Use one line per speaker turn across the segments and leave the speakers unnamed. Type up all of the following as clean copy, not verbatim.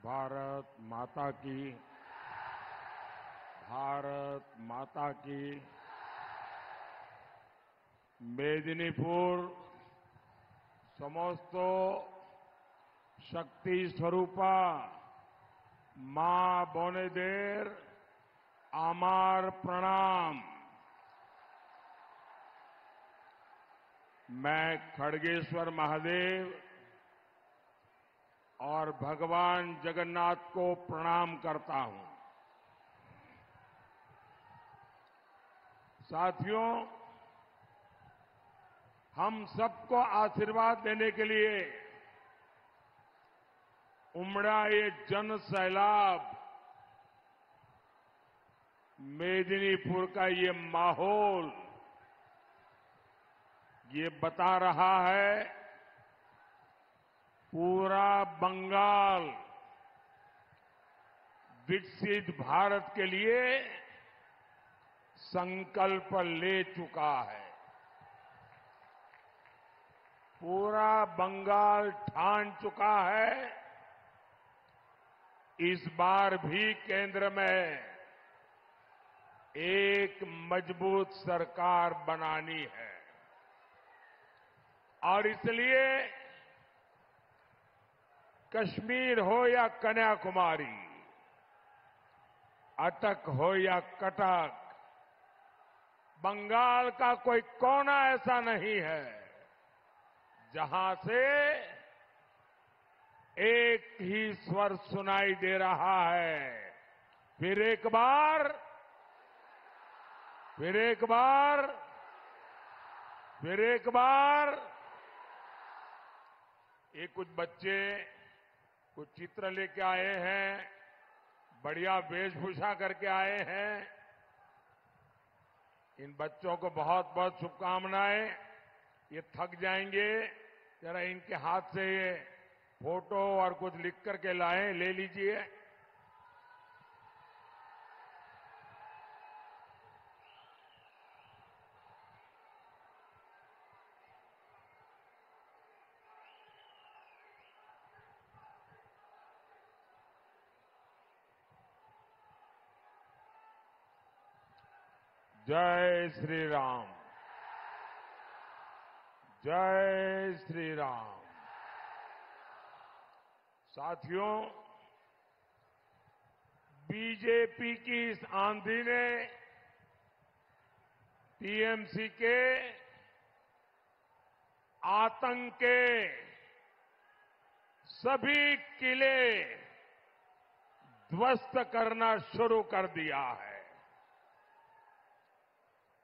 भारत माता की, भारत माता की। मेदिनीपुर समस्त शक्ति स्वरूपा मां बोनेदेर आमार प्रणाम। मैं खड़गेश्वर महादेव और भगवान जगन्नाथ को प्रणाम करता हूं। साथियों, हम सबको आशीर्वाद देने के लिए उमड़ा ये जन सैलाब, मेदिनीपुर का ये माहौल ये बता रहा है पूरा बंगाल विकसित भारत के लिए संकल्प ले चुका है। पूरा बंगाल ठान चुका है इस बार भी केंद्र में एक मजबूत सरकार बनानी है। और इसलिए कश्मीर हो या कन्याकुमारी, अटक हो या कटक, बंगाल का कोई कोना ऐसा नहीं है जहां से एक ही स्वर सुनाई दे रहा है। फिर एक बार, फिर एक बार, फिर एक बार। ये कुछ बच्चे कुछ चित्र लेके आए हैं, बढ़िया वेशभूषा करके आए हैं। इन बच्चों को बहुत बहुत शुभकामनाएं। ये थक जाएंगे, जरा इनके हाथ से ये फोटो और कुछ लिख करके लाएं, ले लीजिए। जय श्री राम, जय श्री राम। साथियों, बीजेपी की इस आंधी ने टीएमसी के आतंक के सभी किले ध्वस्त करना शुरू कर दिया है।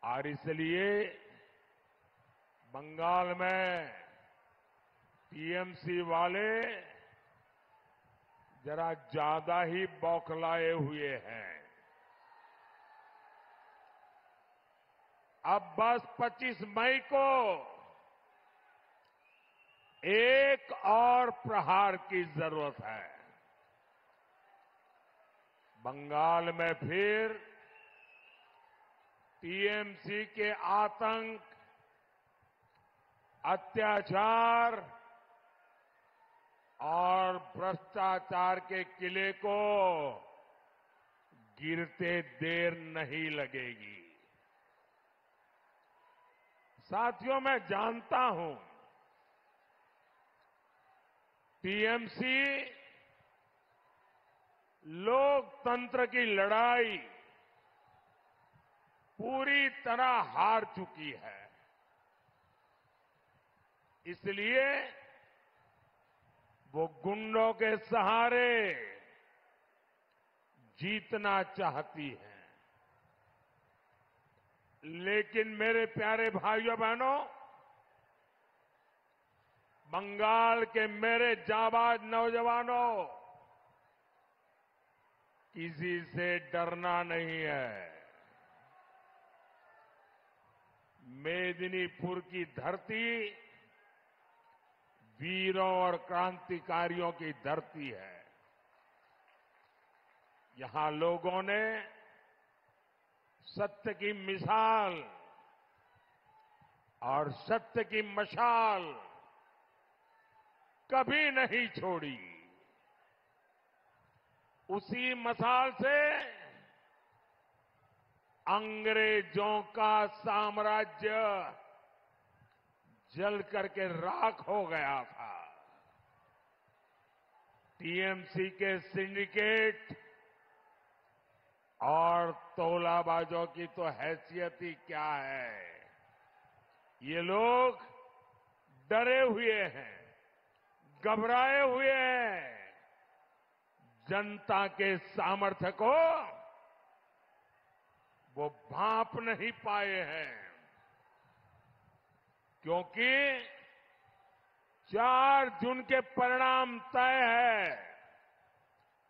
और इसलिए बंगाल में टीएमसी वाले जरा ज्यादा ही बौखलाए हुए हैं। अब बस 25 मई को एक और प्रहार की जरूरत है। बंगाल में फिर टीएमसी के आतंक, अत्याचार और भ्रष्टाचार के किले को गिरते देर नहीं लगेगी। साथियों, मैं जानता हूं टीएमसी लोकतंत्र की लड़ाई पूरी तरह हार चुकी है। इसलिए वो गुंडों के सहारे जीतना चाहती है। लेकिन मेरे प्यारे भाइयों बहनों, बंगाल के मेरे जाबाज नौजवानों, किसी से डरना नहीं है। मेदिनीपुर की धरती वीरों और क्रांतिकारियों की धरती है। यहां लोगों ने सत्य की मिसाल और सत्य की मशाल कभी नहीं छोड़ी। उसी मसाल से अंग्रेजों का साम्राज्य जल करके राख हो गया था। टीएमसी के सिंडिकेट और तौलाबाजों की तो हैसियत ही क्या है। ये लोग डरे हुए हैं, घबराए हुए हैं, जनता के सामर्थ्य को वो भांप नहीं पाए हैं, क्योंकि 4 जून के परिणाम तय है।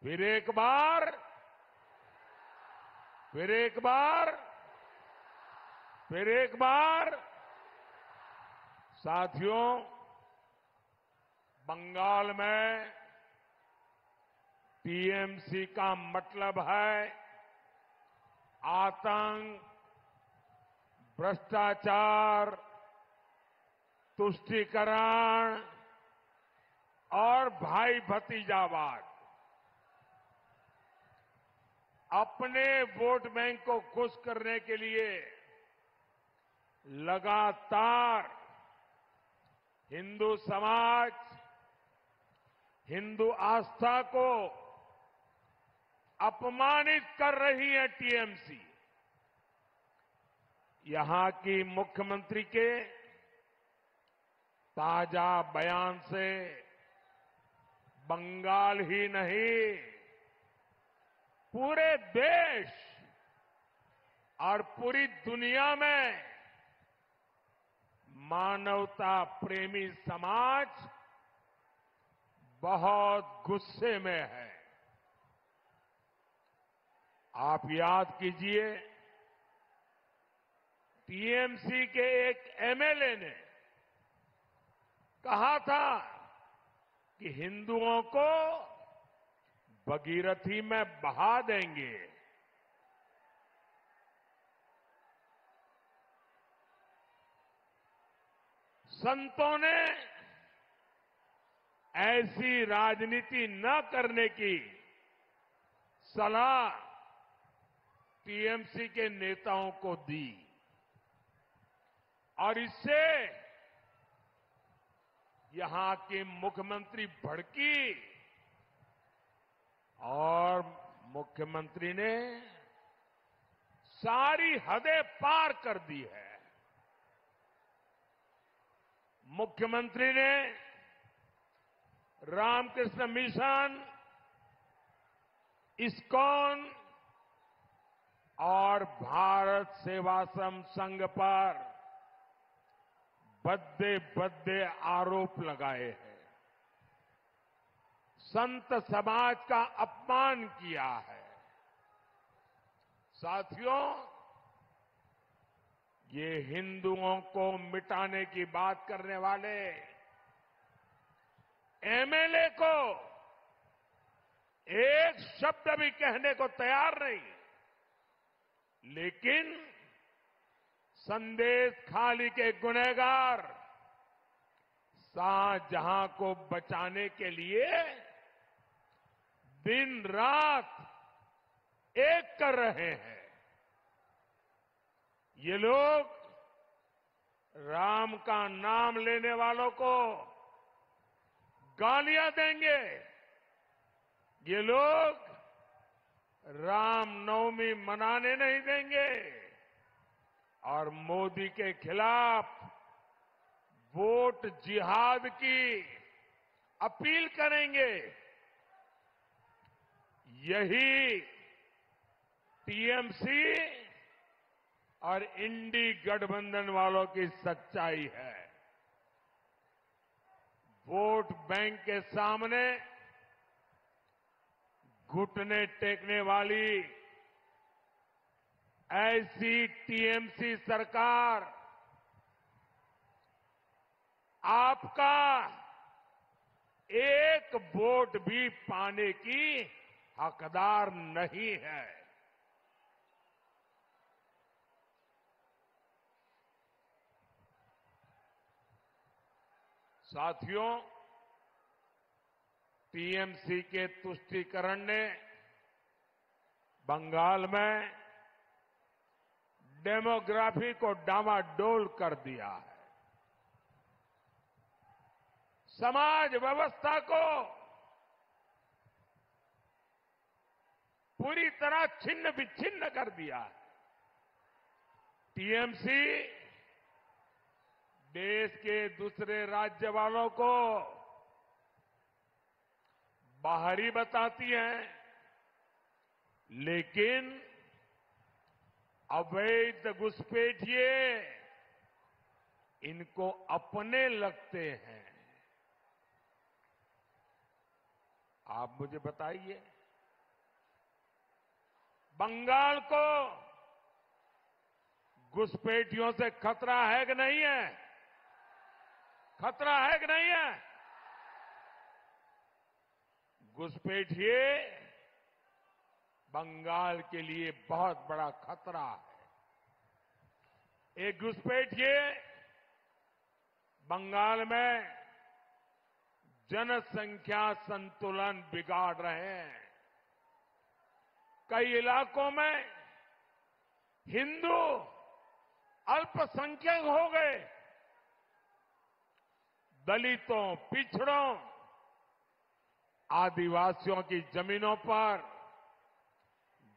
फिर एक बार साथियों, बंगाल में टीएमसी का मतलब है आतंक, भ्रष्टाचार, तुष्टीकरण और भाई भतीजावाद। अपने वोट बैंक को खुश करने के लिए लगातार हिंदू समाज, हिंदू आस्था को अपमानित कर रही है टीएमसी। यहां की मुख्यमंत्री के ताजा बयान से बंगाल ही नहीं, पूरे देश और पूरी दुनिया में मानवता प्रेमी समाज बहुत गुस्से में है। आप याद कीजिए, टीएमसी के एक एमएलए ने कहा था कि हिंदुओं को भगीरथी में बहा देंगे। संतों ने ऐसी राजनीति न करने की सलाह टीएमसी के नेताओं को दी और इससे यहां की मुख्यमंत्री भड़की और मुख्यमंत्री ने सारी हदें पार कर दी है। मुख्यमंत्री ने रामकृष्ण मिशन, इस्कॉन और भारत सेवाश्रम संघ पर भद्दे भद्दे आरोप लगाए हैं, संत समाज का अपमान किया है। साथियों, ये हिंदुओं को मिटाने की बात करने वाले एमएलए को एक शब्द भी कहने को तैयार नहीं, लेकिन संदेश खाली के गुनहगार शाहजहां को बचाने के लिए दिन रात एक कर रहे हैं। ये लोग राम का नाम लेने वालों को गालियां देंगे। ये लोग रामनवमी मनाने नहीं देंगे और मोदी के खिलाफ वोट जिहाद की अपील करेंगे। यही टीएमसी और इंडी गठबंधन वालों की सच्चाई है। वोट बैंक के सामने घुटने टेकने वाली ऐसी टीएमसी सरकार आपका एक वोट भी पाने की हकदार नहीं है। साथियों, टीएमसी के तुष्टीकरण ने बंगाल में डेमोग्राफी को डामाडोल कर दिया है। समाज व्यवस्था को पूरी तरह छिन्न विच्छिन्न कर दिया है। टीएमसी देश के दूसरे राज्य वालों को बाहरी बताती है, लेकिन अवैध घुसपैठिए इनको अपने लगते हैं। आप मुझे बताइए, बंगाल को घुसपैठियों से खतरा है कि नहीं है? खतरा है कि नहीं है? घुसपैठिए बंगाल के लिए बहुत बड़ा खतरा है। एक घुसपैठिए बंगाल में जनसंख्या संतुलन बिगाड़ रहे हैं। कई इलाकों में हिंदू अल्पसंख्यक हो गए। दलितों, पिछड़ों, आदिवासियों की जमीनों पर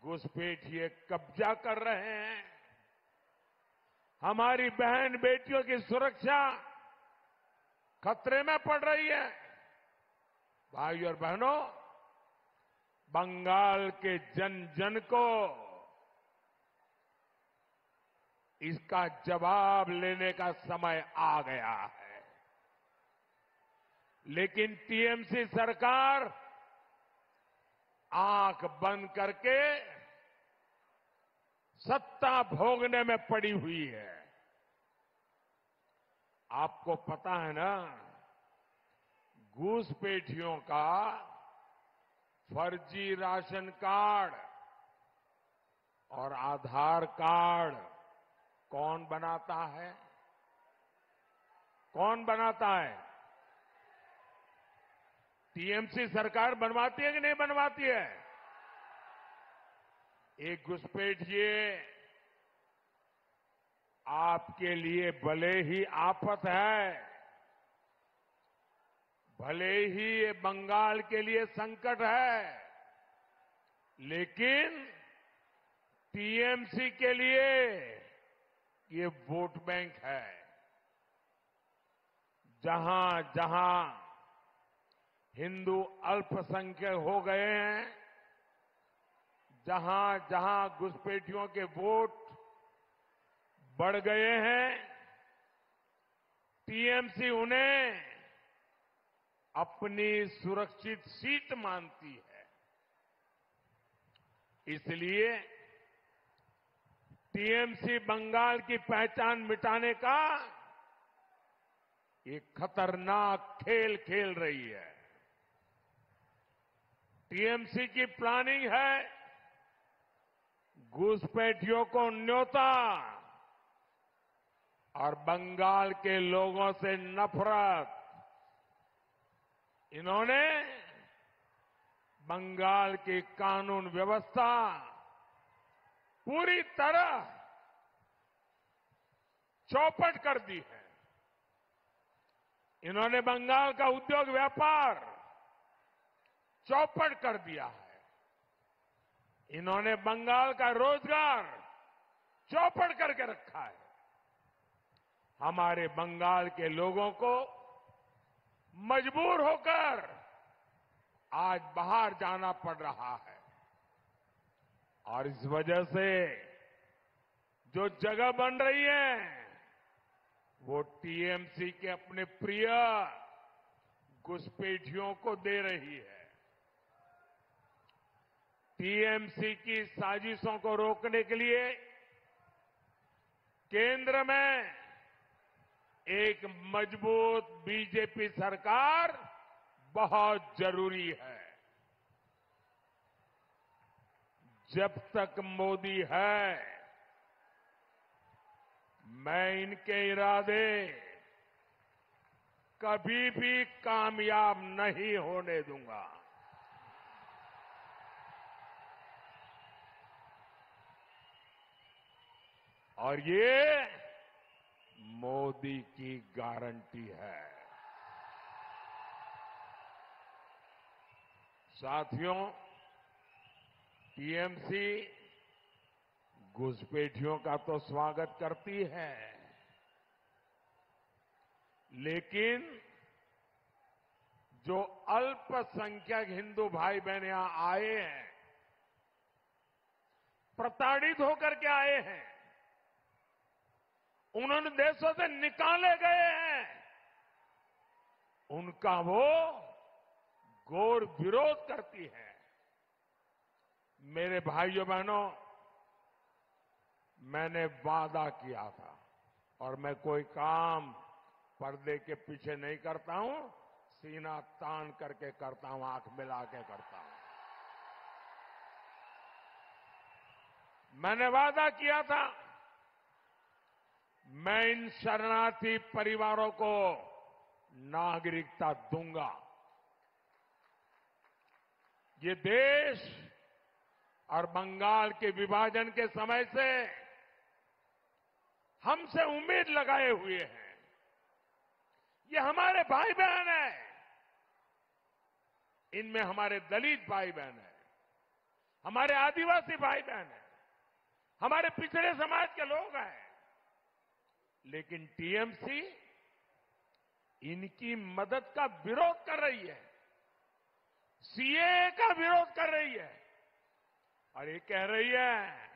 घुसपैठिए कब्जा कर रहे हैं। हमारी बहन बेटियों की सुरक्षा खतरे में पड़ रही है। भाइयों और बहनों, बंगाल के जन जन को इसका जवाब लेने का समय आ गया है। लेकिन टीएमसी सरकार आंख बंद करके सत्ता भोगने में पड़ी हुई है। आपको पता है ना, घुसपैठियों का फर्जी राशन कार्ड और आधार कार्ड कौन बनाता है? कौन बनाता है? टीएमसी सरकार बनवाती है कि नहीं बनवाती है? एक घुसपैठिए आपके लिए भले ही आफत है, भले ही ये बंगाल के लिए संकट है, लेकिन टीएमसी के लिए ये वोट बैंक है। जहां जहां हिंदू अल्पसंख्यक हो गए हैं, जहां जहां घुसपैठियों के वोट बढ़ गए हैं, टीएमसी उन्हें अपनी सुरक्षित सीट मानती है। इसलिए टीएमसी बंगाल की पहचान मिटाने का एक खतरनाक खेल खेल रही है। टीएमसी की प्लानिंग है घुसपैठियों को न्योता और बंगाल के लोगों से नफरत। इन्होंने बंगाल की कानून व्यवस्था पूरी तरह चौपट कर दी है। इन्होंने बंगाल का उद्योग व्यापार चौपट कर दिया है। इन्होंने बंगाल का रोजगार चौपट करके रखा है। हमारे बंगाल के लोगों को मजबूर होकर आज बाहर जाना पड़ रहा है और इस वजह से जो जगह बन रही है वो टीएमसी के अपने प्रिय घुसपैठियों को दे रही है। टीएमसी की साजिशों को रोकने के लिए केंद्र में एक मजबूत बीजेपी सरकार बहुत जरूरी है। जब तक मोदी है, मैं इनके इरादे कभी भी कामयाब नहीं होने दूंगा। और ये मोदी की गारंटी है। साथियों, टीएमसी घुसपैठियों का तो स्वागत करती है, लेकिन जो अल्पसंख्यक हिंदू भाई बहन यहां आए हैं, प्रताड़ित होकर के आए हैं, उन्होंने देशों से निकाले गए हैं, उनका वो घोर विरोध करती है। मेरे भाइयों बहनों, मैंने वादा किया था और मैं कोई काम पर्दे के पीछे नहीं करता हूं, सीना तान करके करता हूं, आंख मिला के करता हूं। मैंने वादा किया था, मैं इन शरणार्थी परिवारों को नागरिकता दूंगा। ये देश और बंगाल के विभाजन के समय से हमसे उम्मीद लगाए हुए हैं। ये हमारे भाई बहन हैं, इनमें हमारे दलित भाई बहन हैं, हमारे आदिवासी भाई बहन हैं, हमारे पिछड़े समाज के लोग हैं, लेकिन टीएमसी इनकी मदद का विरोध कर रही है, सीएए का विरोध कर रही है और ये कह रही है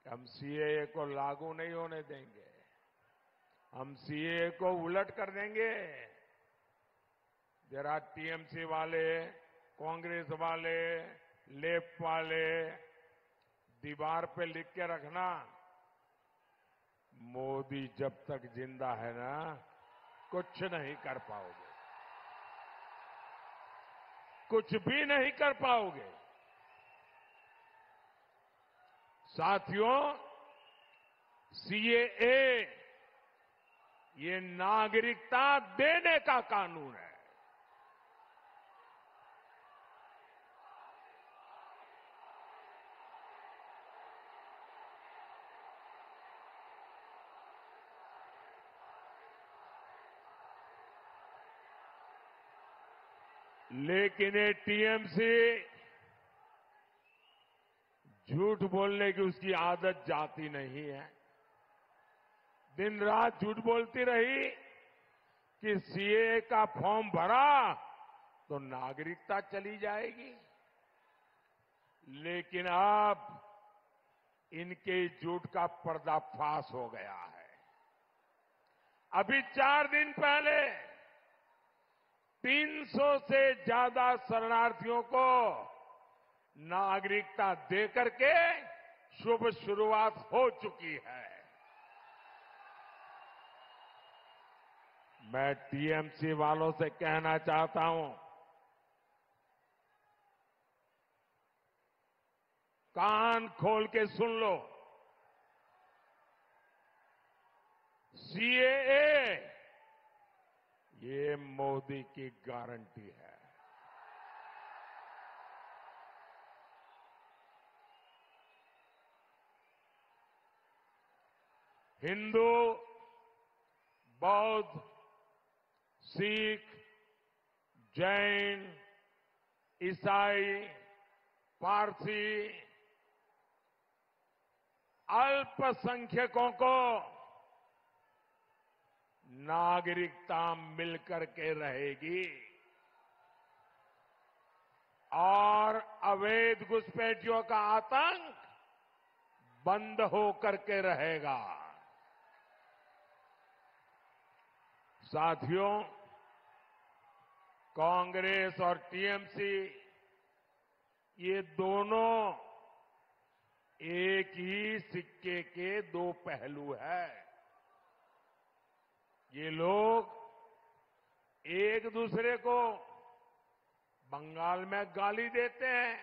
कि हम सीएए को लागू नहीं होने देंगे, हम सीएए को उलट कर देंगे। जरा टीएमसी वाले, कांग्रेस वाले, लेफ्ट वाले दीवार पे लिख के रखना, मोदी जब तक जिंदा है ना, कुछ नहीं कर पाओगे, कुछ भी नहीं कर पाओगे। साथियों, सीएए ये नागरिकता देने का कानून है। लेकिन ये टीएमसी झूठ बोलने की उसकी आदत जाती नहीं है। दिन रात झूठ बोलती रही कि सीएए का फॉर्म भरा तो नागरिकता चली जाएगी, लेकिन अब इनके झूठ का पर्दाफाश हो गया है। अभी 4 दिन पहले 300 से ज्यादा शरणार्थियों को नागरिकता देकर के शुभ शुरुआत हो चुकी है। मैं टीएमसी वालों से कहना चाहता हूं, कान खोल के सुन लो, सीएए ये मोदी की गारंटी है। हिंदू, बौद्ध, सिख, जैन, ईसाई, पारसी, अल्पसंख्यकों को नागरिकता मिलकर के रहेगी और अवैध घुसपैठियों का आतंक बंद होकर के रहेगा। साथियों, कांग्रेस और टीएमसी ये दोनों एक ही सिक्के के दो पहलू हैं। ये लोग एक दूसरे को बंगाल में गाली देते हैं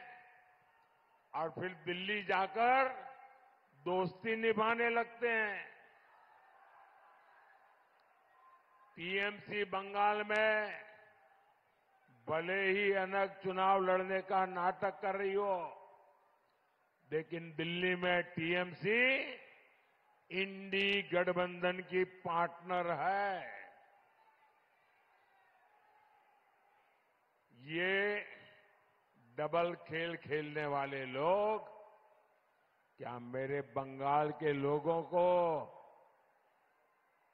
और फिर दिल्ली जाकर दोस्ती निभाने लगते हैं। टीएमसी बंगाल में भले ही अलग चुनाव लड़ने का नाटक कर रही हो, लेकिन दिल्ली में टीएमसी इंडी गठबंधन की पार्टनर है। ये डबल खेल खेलने वाले लोग क्या मेरे बंगाल के लोगों को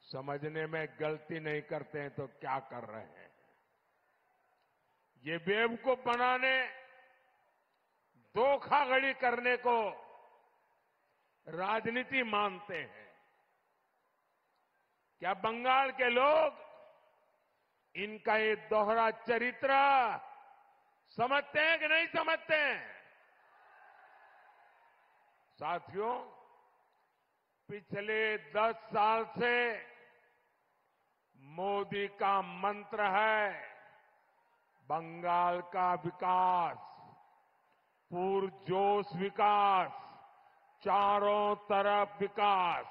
समझने में गलती नहीं करते हैं तो क्या कर रहे हैं? ये बेवकूफ बनाने, धोखाधड़ी करने को राजनीति मानते हैं। क्या बंगाल के लोग इनका ये दोहरा चरित्र समझते हैं कि नहीं समझते हैं? साथियों, पिछले 10 साल से मोदी का मंत्र है बंगाल का विकास, पुरजोश विकास, चारों तरफ विकास।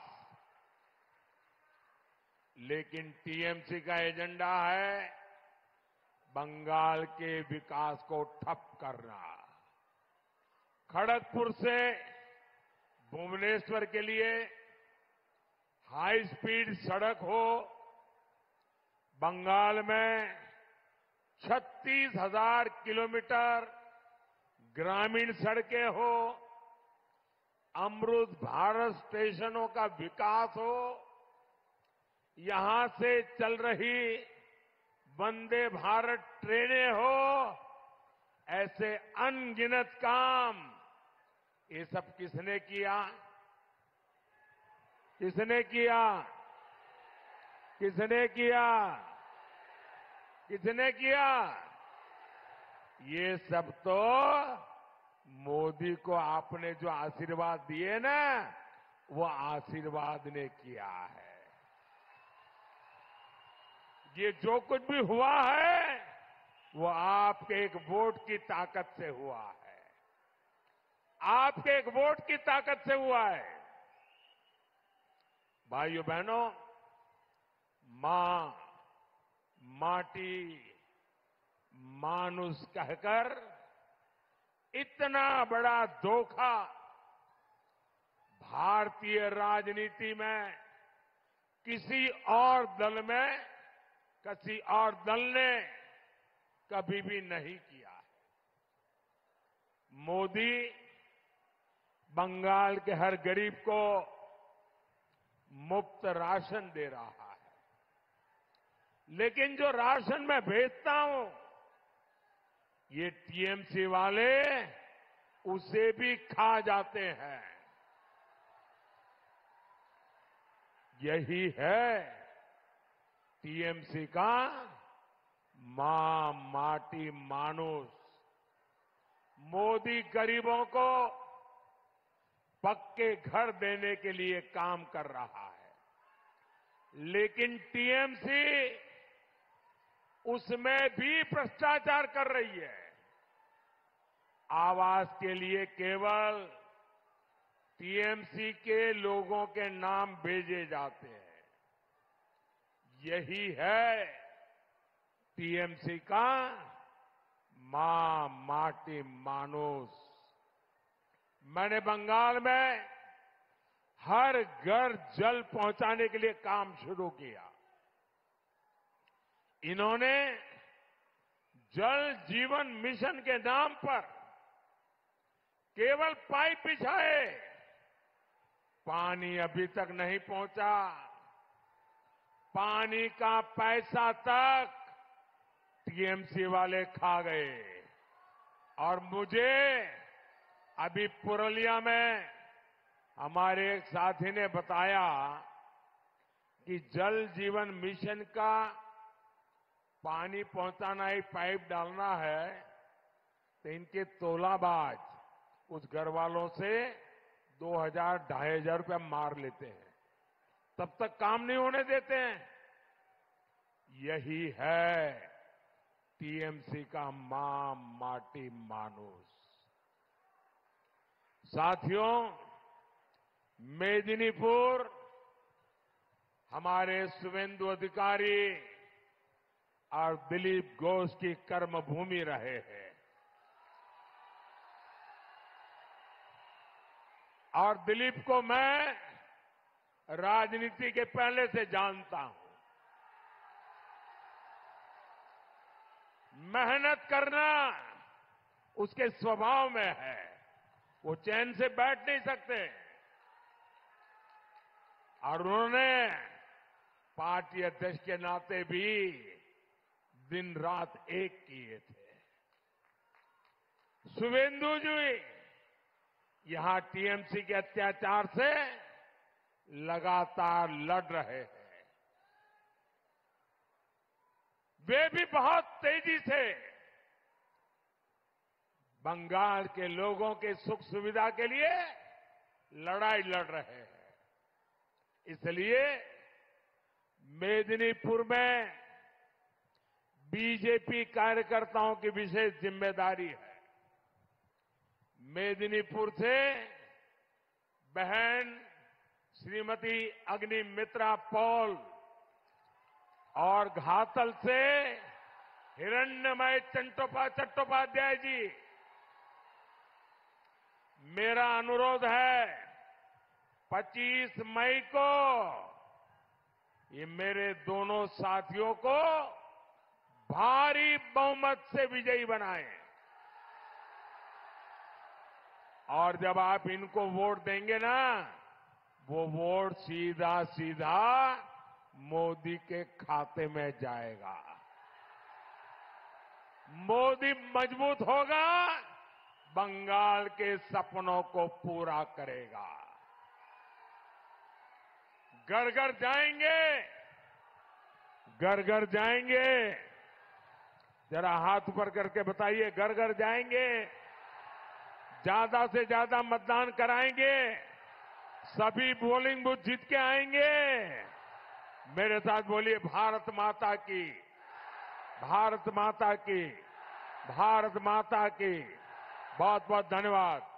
लेकिन टीएमसी का एजेंडा है बंगाल के विकास को ठप करना। खड़गपुर से भुवनेश्वर के लिए हाई स्पीड सड़क हो, बंगाल में 36,000 किलोमीटर ग्रामीण सड़कें हो, अमृत भारत स्टेशनों का विकास हो, यहां से चल रही वंदे भारत ट्रेनें हो, ऐसे अनगिनत काम ये सब किसने किया? किसने किया? किसने किया? किसने किया? ये सब तो मोदी को आपने जो आशीर्वाद दिए ना, वो आशीर्वाद ने किया है। ये जो कुछ भी हुआ है वो आपके एक वोट की ताकत से हुआ है। आपके एक वोट की ताकत से हुआ है। भाइयों बहनों, मां, माटी, मानुष कहकर इतना बड़ा धोखा भारतीय राजनीति में किसी और दल ने कभी भी नहीं किया है। मोदी बंगाल के हर गरीब को मुफ्त राशन दे रहा है, लेकिन जो राशन मैं भेजता हूं ये टीएमसी वाले उसे भी खा जाते हैं। यही है टीएमसी का मां, माटी, मानुष। मोदी गरीबों को पक्के घर देने के लिए काम कर रहा है, लेकिन टीएमसी उसमें भी भ्रष्टाचार कर रही है। आवास के लिए केवल टीएमसी के लोगों के नाम भेजे जाते हैं। यही है टीएमसी का मां, माटी, मानुष। मैंने बंगाल में हर घर जल पहुंचाने के लिए काम शुरू किया। इन्होंने जल जीवन मिशन के नाम पर केवल पाइप बिछाए, पानी अभी तक नहीं पहुंचा। पानी का पैसा तक टीएमसी वाले खा गए। और मुझे अभी पुरुलिया में हमारे एक साथी ने बताया कि जल जीवन मिशन का पानी पहुंचाना ही, पाइप डालना है, तो इनके तोलाबाज उस घर वालों से 2,000-2,500 रुपया मार लेते हैं, तब तक काम नहीं होने देते हैं। यही है टीएमसी का मां, माटी, मानुष। साथियों, मेदिनीपुर हमारे शुभेंदु अधिकारी और दिलीप घोष की कर्मभूमि रहे हैं। और दिलीप को मैं राजनीति के पहले से जानता हूं। मेहनत करना उसके स्वभाव में है, वो चैन से बैठ नहीं सकते। और उन्होंने पार्टी अध्यक्ष के नाते भी दिन रात एक किए थे। शुभेंदु जी यहां टीएमसी के अत्याचार से लगातार लड़ रहे हैं। वे भी बहुत तेजी से बंगाल के लोगों के सुख सुविधा के लिए लड़ाई लड़ रहे हैं। इसलिए मेदिनीपुर में बीजेपी कार्यकर्ताओं की विशेष जिम्मेदारी है। मेदिनीपुर से बहन श्रीमती अग्निमित्रा पॉल और घातल से हिरण्यमय चट्टोपाध्याय जी, मेरा अनुरोध है 25 मई को ये मेरे दोनों साथियों को भारी बहुमत से विजयी बनाएं। और जब आप इनको वोट देंगे ना, वो वोट सीधा सीधा मोदी के खाते में जाएगा। मोदी मजबूत होगा, बंगाल के सपनों को पूरा करेगा। घर घर जाएंगे, घर घर जाएंगे। जरा हाथ ऊपर करके बताइए, घर घर जाएंगे, ज्यादा से ज्यादा मतदान कराएंगे, सभी पोलिंग बूथ जीत के आएंगे। मेरे साथ बोलिए, भारत माता की, भारत माता की, भारत माता की। बहुत बहुत धन्यवाद।